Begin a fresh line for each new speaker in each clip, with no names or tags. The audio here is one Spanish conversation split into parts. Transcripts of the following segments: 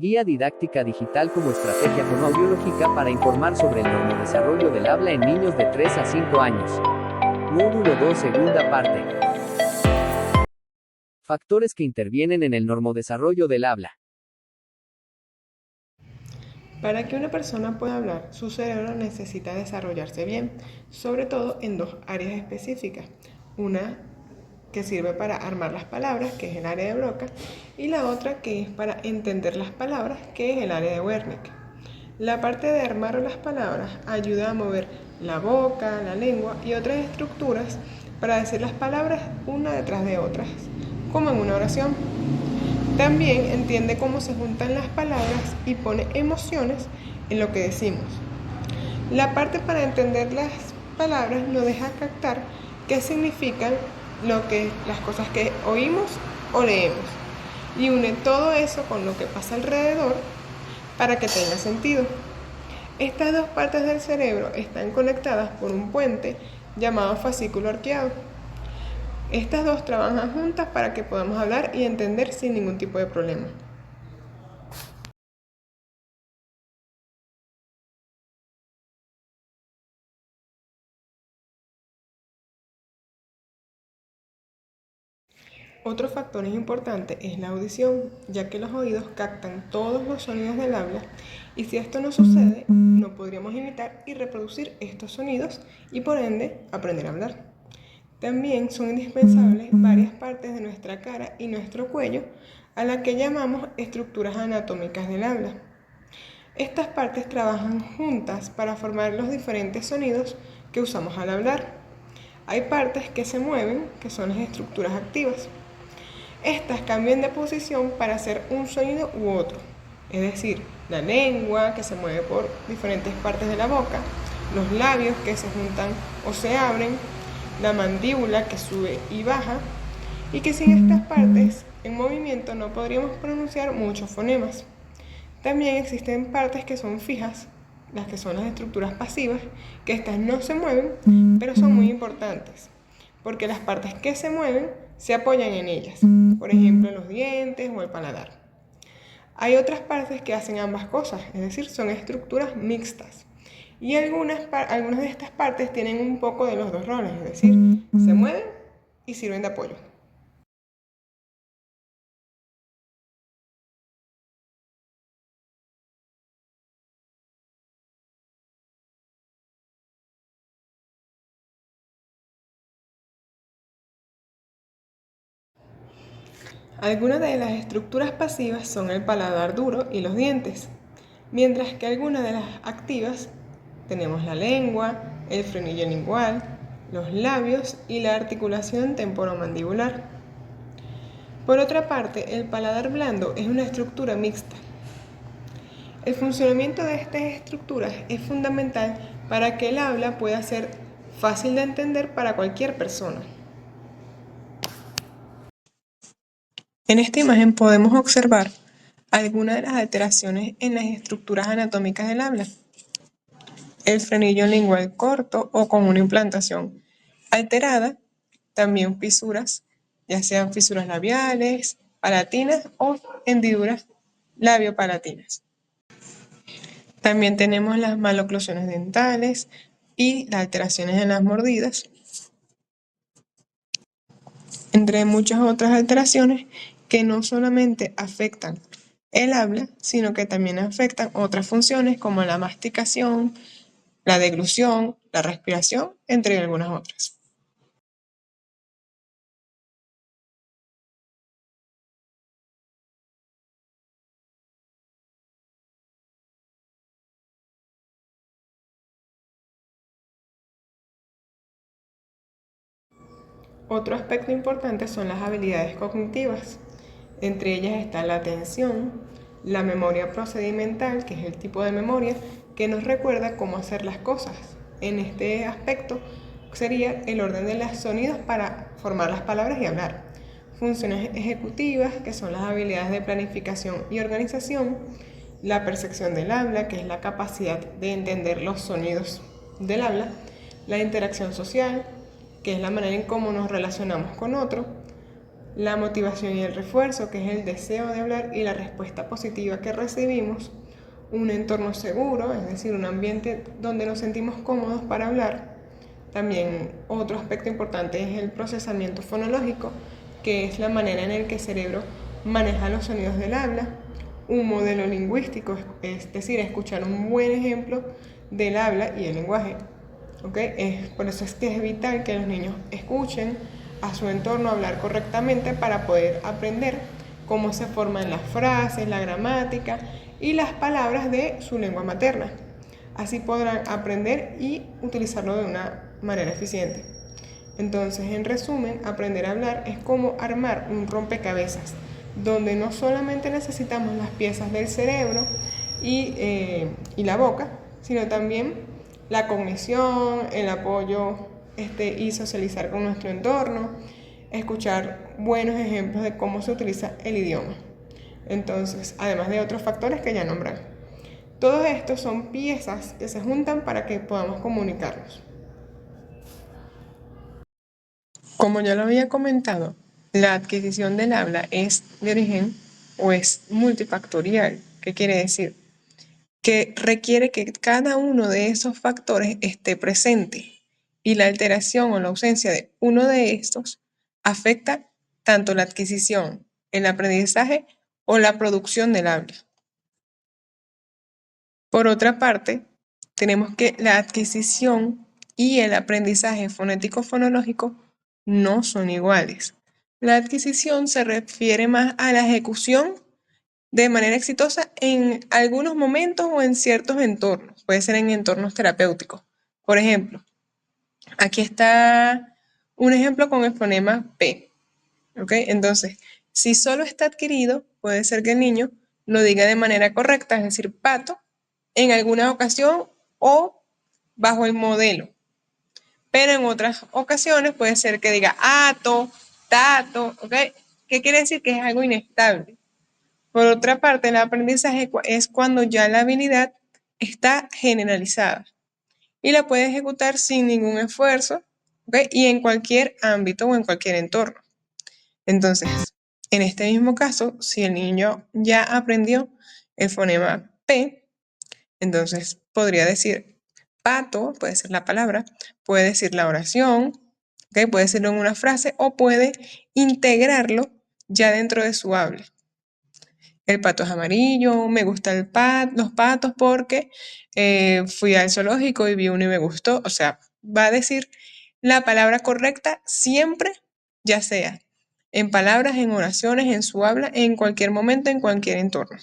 Guía didáctica digital como estrategia fonoaudiológica para informar sobre el normodesarrollo del habla en niños de 3 a 5 años. Módulo 2, segunda parte. Factores que intervienen en el normodesarrollo del habla.
Para que una persona pueda hablar, su cerebro necesita desarrollarse bien, sobre todo en dos áreas específicas. Una que sirve para armar las palabras, que es el área de Broca, y la otra que es para entender las palabras, que es el área de Wernicke. La parte de armar las palabras ayuda a mover la boca, la lengua y otras estructuras para decir las palabras una detrás de otras, como en una oración. También entiende cómo se juntan las palabras y pone emociones en lo que decimos. La parte para entender las palabras nos deja captar qué significan las cosas que oímos o leemos y une todo eso con lo que pasa alrededor para que tenga sentido. Estas dos partes del cerebro están conectadas por un puente llamado fascículo arqueado. Estas dos trabajan juntas para que podamos hablar y entender sin ningún tipo de problema. Otro factor importante es la audición, ya que los oídos captan todos los sonidos del habla y si esto no sucede, no podríamos imitar y reproducir estos sonidos y por ende aprender a hablar. También son indispensables varias partes de nuestra cara y nuestro cuello a las que llamamos estructuras anatómicas del habla. Estas partes trabajan juntas para formar los diferentes sonidos que usamos al hablar. Hay partes que se mueven, que son las estructuras activas. Estas cambian de posición para hacer un sonido u otro, es decir, la lengua que se mueve por diferentes partes de la boca, los labios que se juntan o se abren, la mandíbula que sube y baja, y que sin estas partes en movimiento no podríamos pronunciar muchos fonemas. También existen partes que son fijas, las que son las estructuras pasivas, que estas no se mueven, pero son muy importantes, porque las partes que se mueven se apoyan en ellas, por ejemplo los dientes o el paladar. Hay otras partes que hacen ambas cosas, es decir, son estructuras mixtas. Y algunas de estas partes tienen un poco de los dos roles, es decir, se mueven y sirven de apoyo. Algunas de las estructuras pasivas son el paladar duro y los dientes, mientras que algunas de las activas tenemos la lengua, el frenillo lingual, los labios y la articulación temporomandibular. Por otra parte, el paladar blando es una estructura mixta. El funcionamiento de estas estructuras es fundamental para que el habla pueda ser fácil de entender para cualquier persona. En esta imagen podemos observar algunas de las alteraciones en las estructuras anatómicas del habla. El frenillo lingual corto o con una implantación alterada, también fisuras, ya sean fisuras labiales, palatinas o hendiduras labiopalatinas. También tenemos las maloclusiones dentales y las alteraciones en las mordidas, entre muchas otras alteraciones que no solamente afectan el habla, sino que también afectan otras funciones como la masticación, la deglución, la respiración, entre algunas otras. Otro aspecto importante son las habilidades cognitivas. Entre ellas está la atención, la memoria procedimental, que es el tipo de memoria que nos recuerda cómo hacer las cosas. En este aspecto sería el orden de los sonidos para formar las palabras y hablar. Funciones ejecutivas, que son las habilidades de planificación y organización. La percepción del habla, que es la capacidad de entender los sonidos del habla. La interacción social, que es la manera en cómo nos relacionamos con otro. la motivación y el refuerzo, que es el deseo de hablar y la respuesta positiva que recibimos, un entorno seguro, es decir, un ambiente donde nos sentimos cómodos para hablar. También otro aspecto importante es el procesamiento fonológico, que es la manera en la que el cerebro maneja los sonidos del habla, un modelo lingüístico, es decir, escuchar un buen ejemplo del habla y el lenguaje. Por eso es que es vital que los niños escuchen a su entorno hablar correctamente para poder aprender cómo se forman las frases, la gramática y las palabras de su lengua materna. Así podrán aprender y utilizarlo de una manera eficiente. Entonces, en resumen, aprender a hablar es como armar un rompecabezas, donde no solamente necesitamos las piezas del cerebro y la boca, sino también la cognición, el apoyo y socializar con nuestro entorno, escuchar buenos ejemplos de cómo se utiliza el idioma. Entonces, además de otros factores que ya nombré. Todos estos son piezas que se juntan para que podamos comunicarnos. Como ya lo había comentado, la adquisición del habla es de origen o es multifactorial. ¿Qué quiere decir? Que requiere que cada uno de esos factores esté presente y la alteración o la ausencia de uno de estos afecta tanto la adquisición, el aprendizaje o la producción del habla. Por otra parte, tenemos que la adquisición y el aprendizaje fonético-fonológico no son iguales. La adquisición se refiere más a la ejecución de manera exitosa en algunos momentos o en ciertos entornos. Puede ser en entornos terapéuticos. Por ejemplo, aquí está un ejemplo con el fonema P. Entonces, si solo está adquirido, puede ser que el niño lo diga de manera correcta, es decir, pato, en alguna ocasión o bajo el modelo. Pero en otras ocasiones puede ser que diga ato, tato, ¿Qué quiere decir? Que es algo inestable. Por otra parte, el aprendizaje es cuando ya la habilidad está generalizada y la puede ejecutar sin ningún esfuerzo, y en cualquier ámbito o en cualquier entorno. Entonces, en este mismo caso, si el niño ya aprendió el fonema P, entonces podría decir pato, puede ser la palabra, puede decir la oración, puede decirlo en una frase o puede integrarlo ya dentro de su habla. El pato es amarillo, me gustan los patos porque fui al zoológico y vi uno y me gustó. O sea, va a decir la palabra correcta siempre, ya sea en palabras, en oraciones, en su habla, en cualquier momento, en cualquier entorno.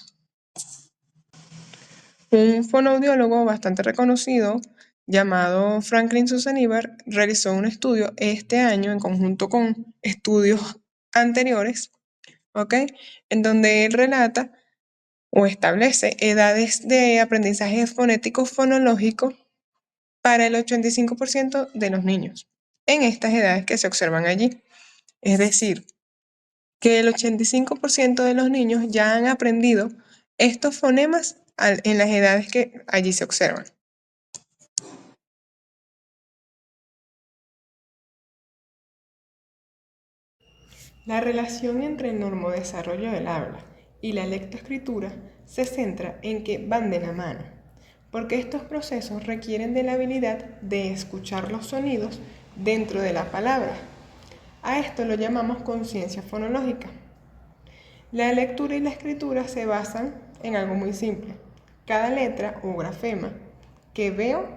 Un fonoaudiólogo bastante reconocido llamado Franklin Susanibar realizó un estudio este año en conjunto con estudios anteriores, en donde él relata o establece edades de aprendizaje fonético fonológico para el 85% de los niños en estas edades que se observan allí. Es decir, que el 85% de los niños ya han aprendido estos fonemas en las edades que allí se observan. La relación entre el normodesarrollo del habla y la lectoescritura se centra en que van de la mano, porque estos procesos requieren de la habilidad de escuchar los sonidos dentro de la palabra. A esto lo llamamos conciencia fonológica. La lectura y la escritura se basan en algo muy simple. Cada letra o grafema que veo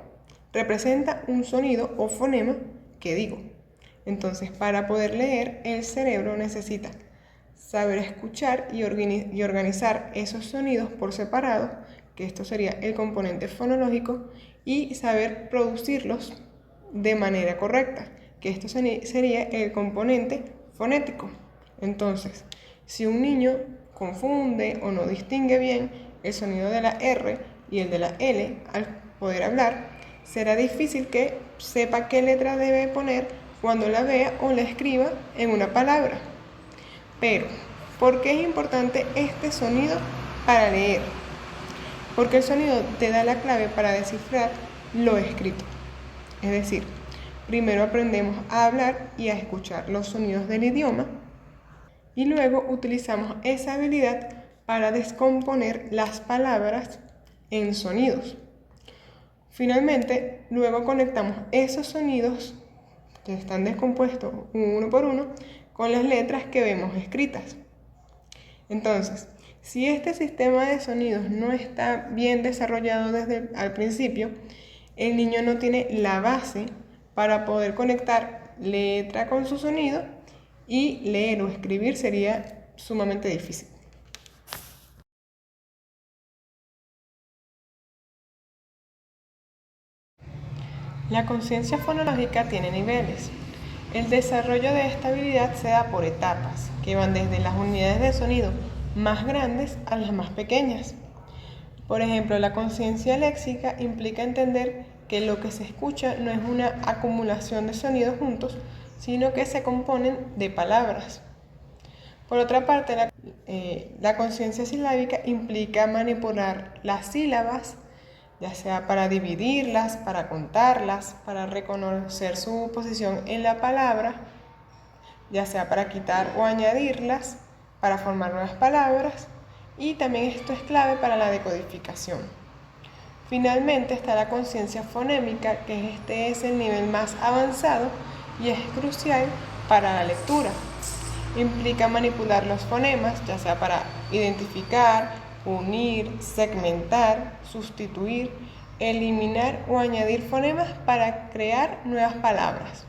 representa un sonido o fonema que digo. Entonces, para poder leer, el cerebro necesita saber escuchar y organizar esos sonidos por separado, que esto sería el componente fonológico, y saber producirlos de manera correcta, que esto sería el componente fonético. Entonces, si un niño confunde o no distingue bien el sonido de la R y el de la L al poder hablar, será difícil que sepa qué letra debe poner cuando la vea o la escriba en una palabra. Pero, ¿por qué es importante este sonido para leer? Porque el sonido te da la clave para descifrar lo escrito. Es decir, primero aprendemos a hablar y a escuchar los sonidos del idioma y luego utilizamos esa habilidad para descomponer las palabras en sonidos. Finalmente, luego conectamos esos sonidos que están descompuestos uno por uno con las letras que vemos escritas. Entonces, si este sistema de sonidos no está bien desarrollado desde al principio, el niño no tiene la base para poder conectar letra con su sonido y leer o escribir sería sumamente difícil. La conciencia fonológica tiene niveles. El desarrollo de esta habilidad se da por etapas, que van desde las unidades de sonido más grandes a las más pequeñas. Por ejemplo, la conciencia léxica implica entender que lo que se escucha no es una acumulación de sonidos juntos, sino que se componen de palabras. Por otra parte, la conciencia silábica implica manipular las sílabas, ya sea para dividirlas, para contarlas, para reconocer su posición en la palabra, ya sea para quitar o añadirlas, para formar nuevas palabras, y también esto es clave para la decodificación. Finalmente está la conciencia fonémica, que este es el nivel más avanzado y es crucial para la lectura. Implica manipular los fonemas, ya sea para identificar, unir, segmentar, sustituir, eliminar o añadir fonemas para crear nuevas palabras.